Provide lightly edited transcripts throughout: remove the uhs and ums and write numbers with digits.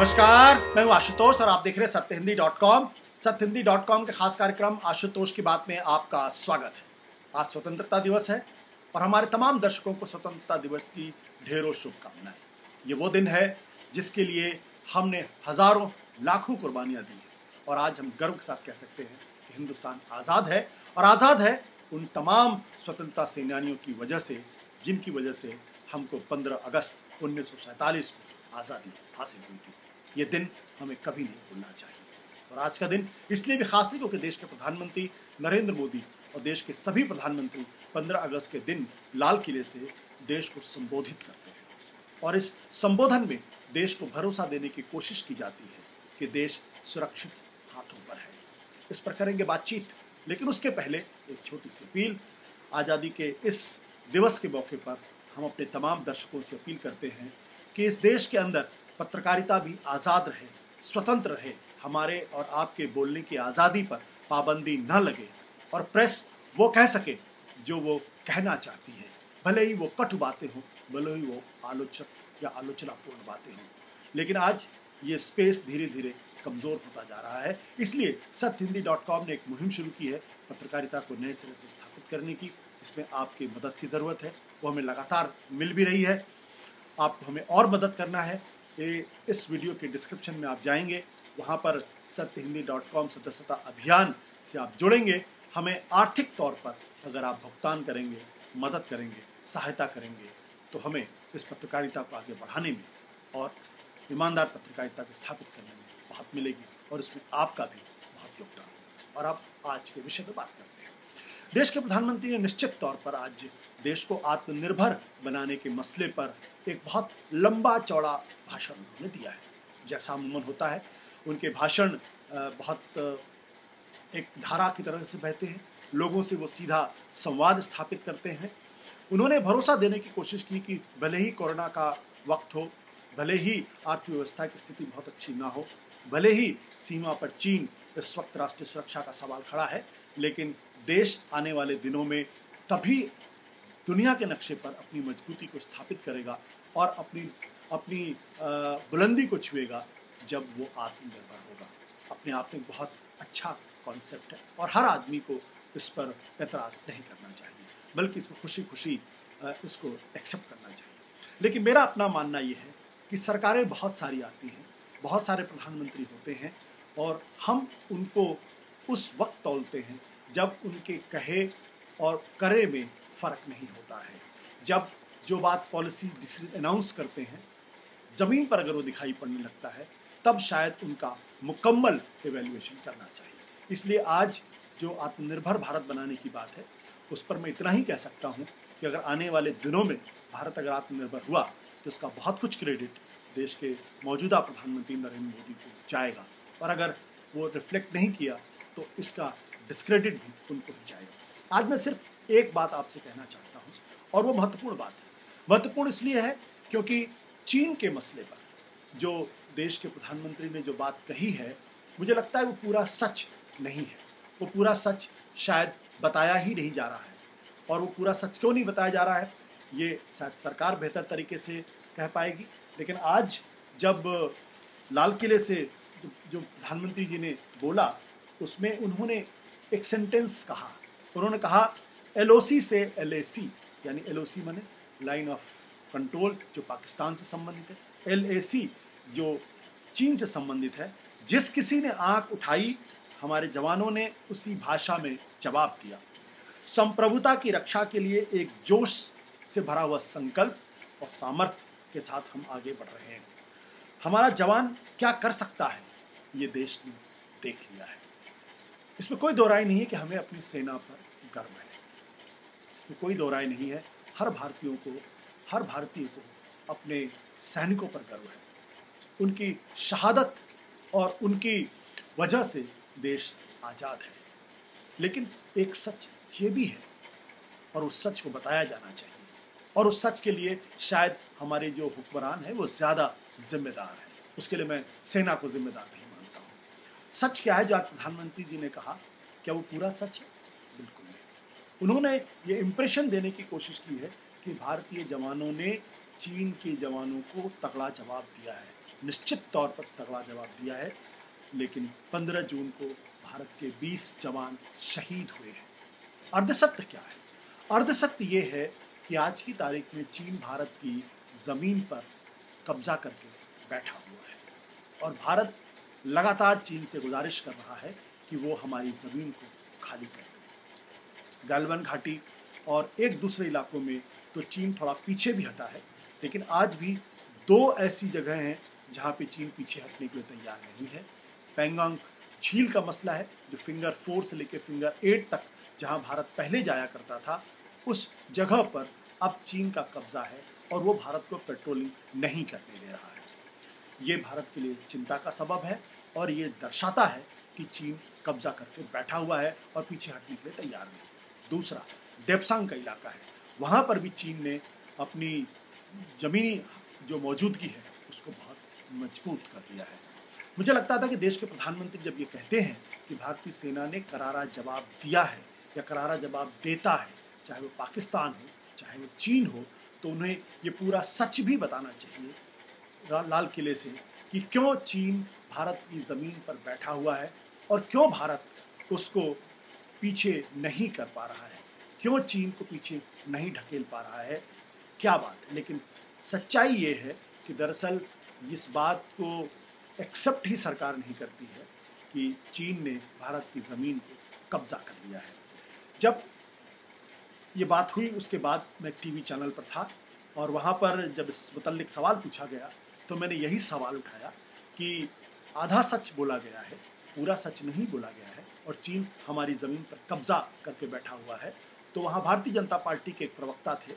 नमस्कार, मैं हूं आशुतोष और आप देख रहे हैं सत्यहिंदी.com। सत्यहिंदी.com के खास कार्यक्रम आशुतोष की बात में आपका स्वागत है। आज स्वतंत्रता दिवस है और हमारे तमाम दर्शकों को स्वतंत्रता दिवस की ढेरों शुभकामनाएं। ये वो दिन है जिसके लिए हमने हजारों लाखों कुर्बानियां दी हैं और आज हम गर्व के साथ कह सकते हैं कि हिंदुस्तान आज़ाद है और आज़ाद है उन तमाम स्वतंत्रता सेनानियों की वजह से जिनकी वजह से हमको 15 अगस्त 1947 को आज़ादी हासिल हुई थी। ये दिन हमें कभी नहीं भूलना चाहिए। और आज का दिन इसलिए भी खास है क्योंकि देश के प्रधानमंत्री नरेंद्र मोदी और देश के सभी प्रधानमंत्री 15 अगस्त के दिन लाल किले से देश को संबोधित करते हैं और इस संबोधन में देश को भरोसा देने की कोशिश की जाती है कि देश सुरक्षित हाथों पर है। इस पर करेंगे बातचीत, लेकिन उसके पहले एक छोटी सी अपील। आज़ादी के इस दिवस के मौके पर हम अपने तमाम दर्शकों से अपील करते हैं कि इस देश के अंदर पत्रकारिता भी आज़ाद रहे, स्वतंत्र रहे, हमारे और आपके बोलने की आज़ादी पर पाबंदी न लगे और प्रेस वो कह सके जो वो कहना चाहती है, भले ही वो कटु बातें हों, भले ही वो आलोचक या आलोचनापूर्ण बातें हों। लेकिन आज ये स्पेस धीरे धीरे कमज़ोर होता जा रहा है। इसलिए सत्यहिंदी.com ने एक मुहिम शुरू की है पत्रकारिता को नए सिरे से स्थापित करने की। इसमें आपकी मदद की ज़रूरत है, वो हमें लगातार मिल भी रही है। आपको हमें और मदद करना है। इस वीडियो के डिस्क्रिप्शन में आप जाएंगे, वहाँ पर सत्यहिंदी.com सदस्यता अभियान से आप जुड़ेंगे। हमें आर्थिक तौर पर अगर आप भुगतान करेंगे, मदद करेंगे, सहायता करेंगे तो हमें इस पत्रकारिता को आगे बढ़ाने में और ईमानदार पत्रकारिता को स्थापित करने में बहुत मिलेगी और इसमें आपका भी बहुत योगदान है। और अब आज के विषय पर बात करते हैं। देश के प्रधानमंत्री ने निश्चित तौर पर आज देश को आत्मनिर्भर बनाने के मसले पर एक बहुत लंबा चौड़ा भाषण उन्होंने दिया है। जैसा अमूमन होता है, उनके भाषण बहुत एक धारा की तरह से बहते हैं, लोगों से वो सीधा संवाद स्थापित करते हैं। उन्होंने भरोसा देने की कोशिश की कि भले ही कोरोना का वक्त हो, भले ही अर्थव्यवस्था की स्थिति बहुत अच्छी ना हो, भले ही सीमा पर चीन इस वक्त राष्ट्रीय सुरक्षा का सवाल खड़ा है, लेकिन देश आने वाले दिनों में तभी दुनिया के नक्शे पर अपनी मजबूती को स्थापित करेगा और अपनी बुलंदी को छुएगा जब वो आत्मनिर्भर होगा। अपने आप में बहुत अच्छा कॉन्सेप्ट है और हर आदमी को इस पर एतराज़ नहीं करना चाहिए, बल्कि इसको खुशी खुशी इसको एक्सेप्ट करना चाहिए। लेकिन मेरा अपना मानना ये है कि सरकारें बहुत सारी आती हैं, बहुत सारे प्रधानमंत्री होते हैं और हम उनको उस वक्त तौलते हैं जब उनके कहे और करे में फ़र्क नहीं होता है। जब जो बात पॉलिसी डिसीजन अनाउंस करते हैं ज़मीन पर अगर वो दिखाई पड़ने लगता है, तब शायद उनका मुकम्मल एवेल्युएशन करना चाहिए। इसलिए आज जो आत्मनिर्भर भारत बनाने की बात है, उस पर मैं इतना ही कह सकता हूँ कि अगर आने वाले दिनों में भारत अगर आत्मनिर्भर हुआ तो उसका बहुत कुछ क्रेडिट देश के मौजूदा प्रधानमंत्री नरेंद्र मोदी को जाएगा और अगर वो रिफ्लेक्ट नहीं किया तो इसका डिस्क्रेडिट भी उनको ही जाएगा। आज मैं सिर्फ एक बात आपसे कहना चाहता हूँ और वो महत्वपूर्ण बात है। महत्वपूर्ण इसलिए है क्योंकि चीन के मसले पर जो देश के प्रधानमंत्री ने जो बात कही है, मुझे लगता है वो पूरा सच नहीं है। वो पूरा सच शायद बताया ही नहीं जा रहा है। और वो पूरा सच क्यों नहीं बताया जा रहा है, ये शायद सरकार बेहतर तरीके से कह पाएगी। लेकिन आज जब लाल किले से जो प्रधानमंत्री जी ने बोला, उसमें उन्होंने एक सेंटेंस कहा। उन्होंने कहा LOC से LAC, यानी LOC माने लाइन ऑफ कंट्रोल जो पाकिस्तान से संबंधित है, LAC जो चीन से संबंधित है। जिस किसी ने आंख उठाई, हमारे जवानों ने उसी भाषा में जवाब दिया। संप्रभुता की रक्षा के लिए एक जोश से भरा हुआ संकल्प और सामर्थ्य के साथ हम आगे बढ़ रहे हैं। हमारा जवान क्या कर सकता है, ये देश ने देख लिया है। इसमें कोई दो राय नहीं है कि हमें अपनी सेना पर गर्व है। इसमें कोई दो राय नहीं है। हर भारतीय को अपने सैनिकों पर गर्व है। उनकी शहादत और उनकी वजह से देश आज़ाद है। लेकिन एक सच ये भी है और उस सच को बताया जाना चाहिए और उस सच के लिए शायद हमारे जो हुक्मरान हैं वो ज़्यादा जिम्मेदार हैं। उसके लिए मैं सेना को जिम्मेदार नहीं मानता हूँ। सच क्या है जो आज प्रधानमंत्री जी ने कहा, क्या वो पूरा सच है? बिल्कुल नहीं। उन्होंने ये इम्प्रेशन देने की कोशिश की है कि भारतीय जवानों ने चीन के जवानों को तगड़ा जवाब दिया है। निश्चित तौर पर तगड़ा जवाब दिया है। लेकिन 15 जून को भारत के 20 जवान शहीद हुए हैं। अर्धसत्य क्या है? अर्धसत्य ये है कि आज की तारीख में चीन भारत की जमीन पर कब्जा करके बैठा हुआ है और भारत लगातार चीन से गुजारिश कर रहा है कि वो हमारी जमीन को खाली कर दे। गलवान घाटी और एक दूसरे इलाकों में तो चीन थोड़ा पीछे भी हटा है, लेकिन आज भी 2 ऐसी जगह हैं जहां पे चीन पीछे हटने के लिए तैयार नहीं है। पैंगोंग झील का मसला है, जो फिंगर 4 से लेकर फिंगर 8 तक जहां भारत पहले जाया करता था, उस जगह पर अब चीन का कब्जा है और वो भारत को पेट्रोलिंग नहीं करने दे रहा है। ये भारत के लिए चिंता का सबब है और ये दर्शाता है कि चीन कब्जा करके बैठा हुआ है और पीछे हटने के लिए तैयार नहीं। दूसरा, डेप्सांग का इलाका है, वहाँ पर भी चीन ने अपनी जमीनी जो मौजूदगी है उसको बहुत मजबूत कर दिया है। मुझे लगता था कि देश के प्रधानमंत्री जब ये कहते हैं कि भारतीय सेना ने करारा जवाब दिया है या करारा जवाब देता है, चाहे वो पाकिस्तान हो चाहे वो चीन हो, तो उन्हें ये पूरा सच भी बताना चाहिए लाल किले से कि क्यों चीन भारत की ज़मीन पर बैठा हुआ है और क्यों भारत उसको पीछे नहीं कर पा रहा है, क्यों चीन को पीछे नहीं ढकेल पा रहा है। क्या बात है। लेकिन सच्चाई ये है कि दरअसल इस बात को एक्सेप्ट ही सरकार नहीं करती है कि चीन ने भारत की ज़मीन को कब्जा कर लिया है। जब ये बात हुई उसके बाद मैं टीवी चैनल पर था और वहाँ पर जब इस मुतल्लिक सवाल पूछा गया तो मैंने यही सवाल उठाया कि आधा सच बोला गया है, पूरा सच नहीं बोला गया है और चीन हमारी ज़मीन पर कब्जा करके बैठा हुआ है। तो वहाँ भारतीय जनता पार्टी के एक प्रवक्ता थे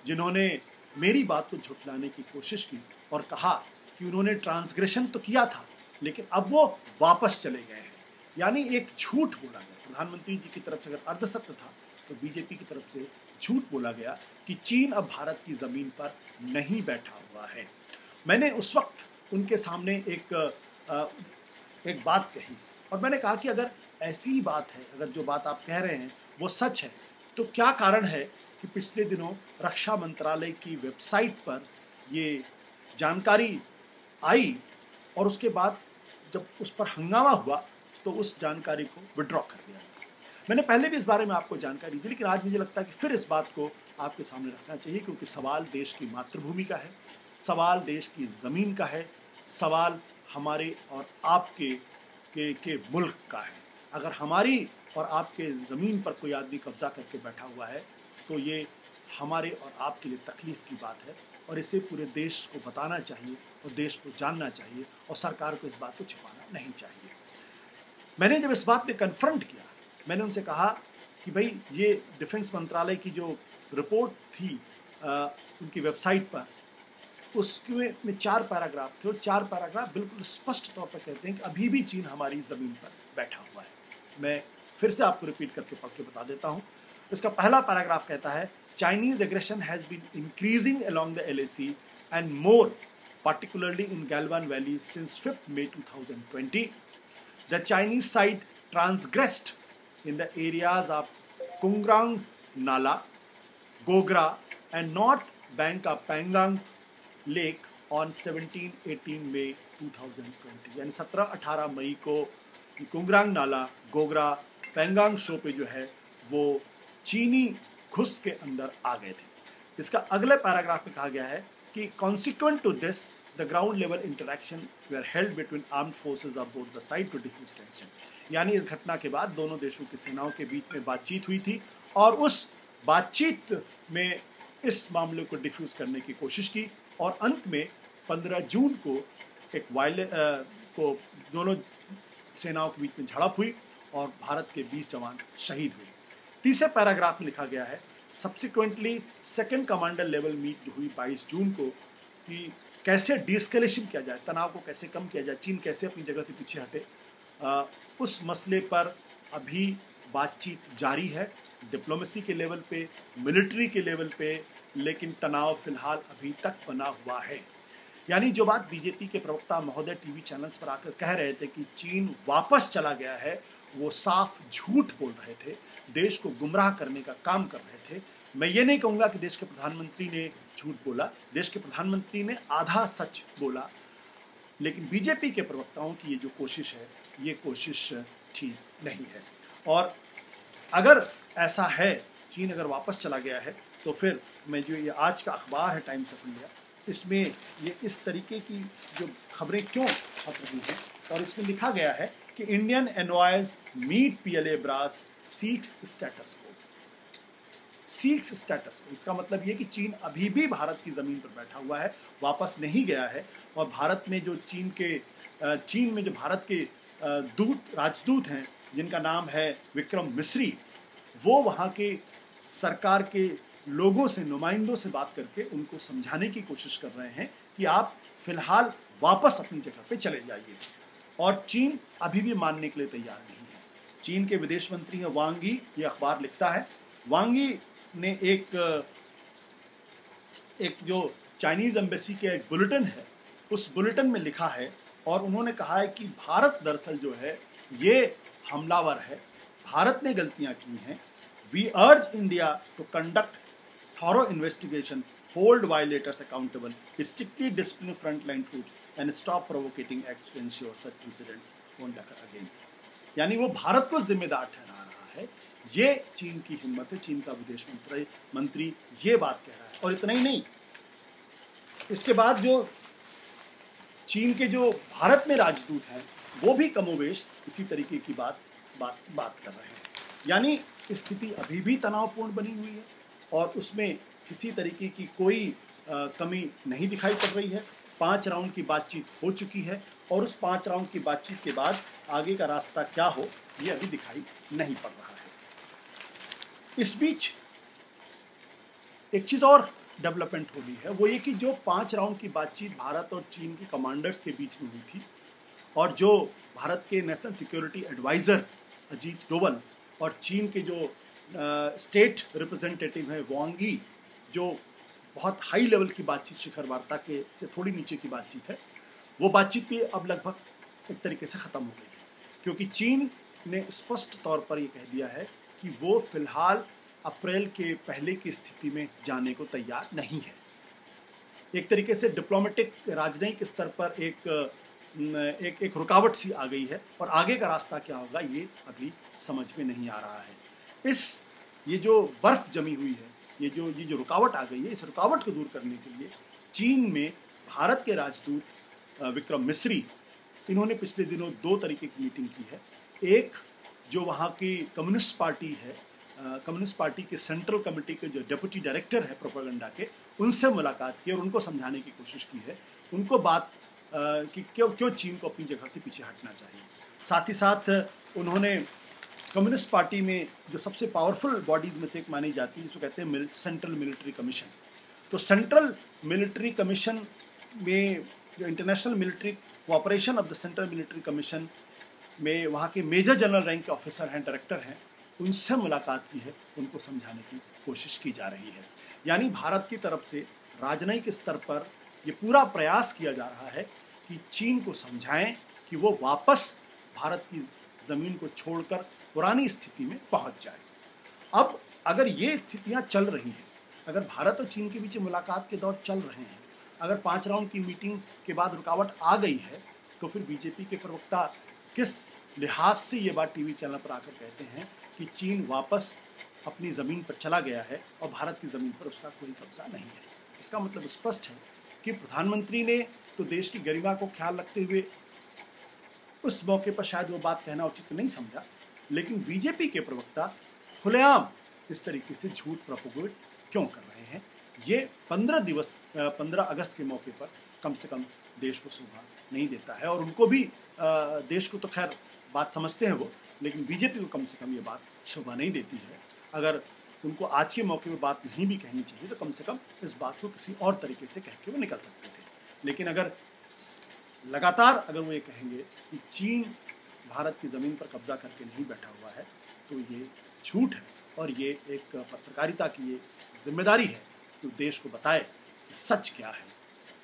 जिन्होंने मेरी बात को झुठलाने की कोशिश की और कहा कि उन्होंने ट्रांसग्रेशन तो किया था लेकिन अब वो वापस चले गए हैं। यानी एक झूठ बोला गया। प्रधानमंत्री जी की तरफ से अगर अर्धसत्य था तो बीजेपी की तरफ से झूठ बोला गया कि चीन अब भारत की ज़मीन पर नहीं बैठा हुआ है। मैंने उस वक्त उनके सामने एक बात कही और मैंने कहा कि अगर ऐसी ही बात है, अगर जो बात आप कह रहे हैं वो सच है, तो क्या कारण है कि पिछले दिनों रक्षा मंत्रालय की वेबसाइट पर ये जानकारी आई और उसके बाद जब उस पर हंगामा हुआ तो उस जानकारी को विड्रॉ कर दिया। मैंने पहले भी इस बारे में आपको जानकारी दी, लेकिन आज मुझे लगता है कि फिर इस बात को आपके सामने रखना चाहिए क्योंकि सवाल देश की मातृभूमि का है, सवाल देश की ज़मीन का है, सवाल हमारे और आपके के मुल्क का है। अगर हमारी और आपके ज़मीन पर कोई आदमी कब्जा करके बैठा हुआ है तो ये हमारे और आपके लिए तकलीफ़ की बात है और इसे पूरे देश को बताना चाहिए और देश को जानना चाहिए और सरकार को इस बात को छिपाना नहीं चाहिए। मैंने जब इस बात पे कन्फ्रंट किया, मैंने उनसे कहा कि भाई ये डिफेंस मंत्रालय की जो रिपोर्ट थी उनकी वेबसाइट पर, उसमें 4 पैराग्राफ थे और 4 पैराग्राफ बिल्कुल स्पष्ट तौर पर कहते हैं कि अभी भी चीन हमारी ज़मीन पर बैठा हुआ है। मैं फिर से आपको रिपीट करके पढ़ के बता देता हूँ। इसका पहला पैराग्राफ कहता है, Chinese aggression has been increasing along the LAC and more particularly in Galwan Valley since 5th May 2020. The Chinese side transgressed in the areas of Kungrang Nala, Gogra and north bank of Pangang Lake on 17-18 May 2020. यानी 17-18 मई को कुंगरांग नाला, Gogra, पैंगांग show पे जो है वो चीनी घुस के अंदर आ गए थे। इसका अगले पैराग्राफ में कहा गया है कि consequent to this, the ground level interaction were held between armed forces of both the side to diffuse tension. यानी इस घटना के बाद दोनों देशों की सेनाओं के बीच में बातचीत हुई थी और उस बातचीत में इस मामले को डिफ्यूज करने की कोशिश की और अंत में 15 जून को दोनों सेनाओं के बीच में झड़प हुई और भारत के 20 जवान शहीद हुए। तीसरे पैराग्राफ में लिखा गया है, subsequently second commander level meet जो हुई 22 जून को, कि कैसे डिस्केलेशन किया जाए, तनाव को कैसे कम किया जाए, चीन कैसे अपनी जगह से पीछे हटे, उस मसले पर अभी बातचीत जारी है, डिप्लोमेसी के लेवल पे, मिलिट्री के लेवल पे, लेकिन तनाव फिलहाल अभी तक बना हुआ है। यानी जो बात बीजेपी के प्रवक्ता महोदय टीवी चैनल्स पर आकर कह रहे थे कि चीन वापस चला गया है, वो साफ झूठ बोल रहे थे, देश को गुमराह करने का काम कर रहे थे। मैं ये नहीं कहूँगा कि देश के प्रधानमंत्री ने झूठ बोला, देश के प्रधानमंत्री ने आधा सच बोला, लेकिन बीजेपी के प्रवक्ताओं की ये जो कोशिश है, ये कोशिश ठीक नहीं है। और अगर ऐसा है, चीन अगर वापस चला गया है, तो फिर मैं जो ये आज का अखबार है टाइम्स ऑफ इंडिया, इसमें ये इस तरीके की जो खबरें क्यों छप रही हैं, और इसमें लिखा गया है कि Indian envoys meet PLA brass seeks status quo. Seeks status quo, इसका मतलब ये कि चीन अभी भी भारत की ज़मीन पर बैठा हुआ है, वापस नहीं गया है। और भारत में जो चीन में जो भारत के राजदूत हैं, जिनका नाम है विक्रम मिस्री, वो वहाँ के सरकार के लोगों से, नुमाइंदों से बात करके उनको समझाने की कोशिश कर रहे हैं कि आप फिलहाल वापस अपनी जगह पे चले जाइए। और चीन अभी भी मानने के लिए तैयार नहीं है। चीन के विदेश मंत्री हैं वांग यी, ये अखबार लिखता है। वांग यी ने एक जो चाइनीज एम्बेसी के एक बुलेटिन है, उस बुलेटिन में लिखा है, और उन्होंने कहा है कि भारत दरअसल जो है ये हमलावर है, भारत ने गलतियां की हैं। We urge India to conduct thorough investigation, hold violators accountable, strictly discipline frontline troops and stop provocating acts to ensure such incidents won't occur again. यानी वो भारत को जिम्मेदार ठहरा रहा है। ये चीन की हिम्मत है, चीन का विदेश मंत्री ये बात कह रहा है। और इतना ही नहीं, इसके बाद जो चीन के जो भारत में राजदूत हैं, वो भी कमोवेश इसी तरीके की बात कर रहे हैं। यानी स्थिति अभी भी तनावपूर्ण बनी हुई है, और उसमें किसी तरीके की कोई कमी नहीं दिखाई पड़ रही है। 5 राउंड की बातचीत हो चुकी है, और उस 5 राउंड की बातचीत के बाद आगे का रास्ता क्या हो, ये अभी दिखाई नहीं पड़ रहा है। इस बीच एक चीज़ और डेवलपमेंट हो गई है, वो ये कि जो 5 राउंड की बातचीत भारत और चीन के कमांडर्स के बीच में हुई थी, और जो भारत के national security adviser Ajit Doval और चीन के जो स्टेट रिप्रेजेंटेटिव हैं वांग यी, जो बहुत हाई लेवल की बातचीत, शिखर वार्ता के से थोड़ी नीचे की बातचीत है, वो बातचीत भी अब लगभग एक तरीके से ख़त्म हो गई है। क्योंकि चीन ने स्पष्ट तौर पर ये कह दिया है कि वो फिलहाल अप्रैल के पहले की स्थिति में जाने को तैयार नहीं है। एक तरीके से डिप्लोमेटिक, राजनयिक स्तर पर एक रुकावट सी आ गई है, और आगे का रास्ता क्या होगा ये अभी समझ में नहीं आ रहा है। ये जो बर्फ जमी हुई है, ये जो रुकावट आ गई है, इस रुकावट को दूर करने के लिए चीन में भारत के राजदूत विक्रम मिस्री, इन्होंने पिछले दिनों 2 तरीके की मीटिंग की है। एक जो वहाँ की कम्युनिस्ट पार्टी है, कम्युनिस्ट पार्टी के सेंट्रल कमेटी के जो डिप्टी डायरेक्टर है प्रोपेगेंडा के, उनसे मुलाकात की और उनको समझाने की कोशिश की है, उनको बात कि क्यों चीन को अपनी जगह से पीछे हटना चाहिए। साथ ही साथ उन्होंने कम्युनिस्ट पार्टी में जो सबसे पावरफुल बॉडीज़ में से एक मानी जाती है, जिसको कहते हैं सेंट्रल मिलिट्री कमीशन, तो सेंट्रल मिलिट्री कमीशन में जो international military cooperation of the central military commission में वहाँ के मेजर जनरल रैंक के ऑफिसर हैं, डायरेक्टर हैं, उनसे मुलाकात की है, उनको समझाने की कोशिश की जा रही है। यानी भारत की तरफ से राजनयिक स्तर पर ये पूरा प्रयास किया जा रहा है कि चीन को समझाएं कि वो वापस भारत की ज़मीन को छोड़कर पुरानी स्थिति में पहुंच जाए। अब अगर ये स्थितियां चल रही हैं, अगर भारत और चीन के बीच मुलाकात के दौर चल रहे हैं, अगर 5 राउंड की मीटिंग के बाद रुकावट आ गई है, तो फिर बीजेपी के प्रवक्ता किस लिहाज से ये बात टीवी चैनल पर आकर कहते हैं कि चीन वापस अपनी ज़मीन पर चला गया है और भारत की ज़मीन पर उसका कोई कब्जा नहीं है। इसका मतलब स्पष्ट है कि प्रधानमंत्री ने तो देश की गरिमा को ख्याल रखते हुए उस मौके पर शायद वो बात कहना उचित नहीं समझा, लेकिन बीजेपी के प्रवक्ता खुलेआम इस तरीके से झूठ प्रोपेगेट क्यों कर रहे हैं, ये 15 अगस्त के मौके पर कम से कम देश को शोभा नहीं देता है। और उनको भी देश को तो खैर बात समझते हैं वो, लेकिन बीजेपी को कम से कम ये बात शोभा नहीं देती है। अगर उनको आज के मौके पर बात नहीं भी कहनी चाहिए तो कम से कम इस बात को किसी और तरीके से कह के वो निकल सकते थे। लेकिन अगर लगातार अगर वो ये कहेंगे कि चीन भारत की ज़मीन पर कब्जा करके नहीं बैठा हुआ है, तो ये झूठ है, और ये एक पत्रकारिता की ये जिम्मेदारी है कि देश को बताए कि सच क्या है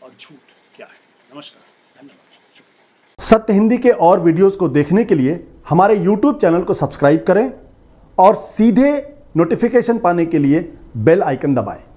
और झूठ क्या है। नमस्कार, धन्यवाद, शुक्रिया। सत्य हिंदी के और वीडियोस को देखने के लिए हमारे YouTube चैनल को सब्सक्राइब करें और सीधे नोटिफिकेशन पाने के लिए बेल आइकन दबाएं।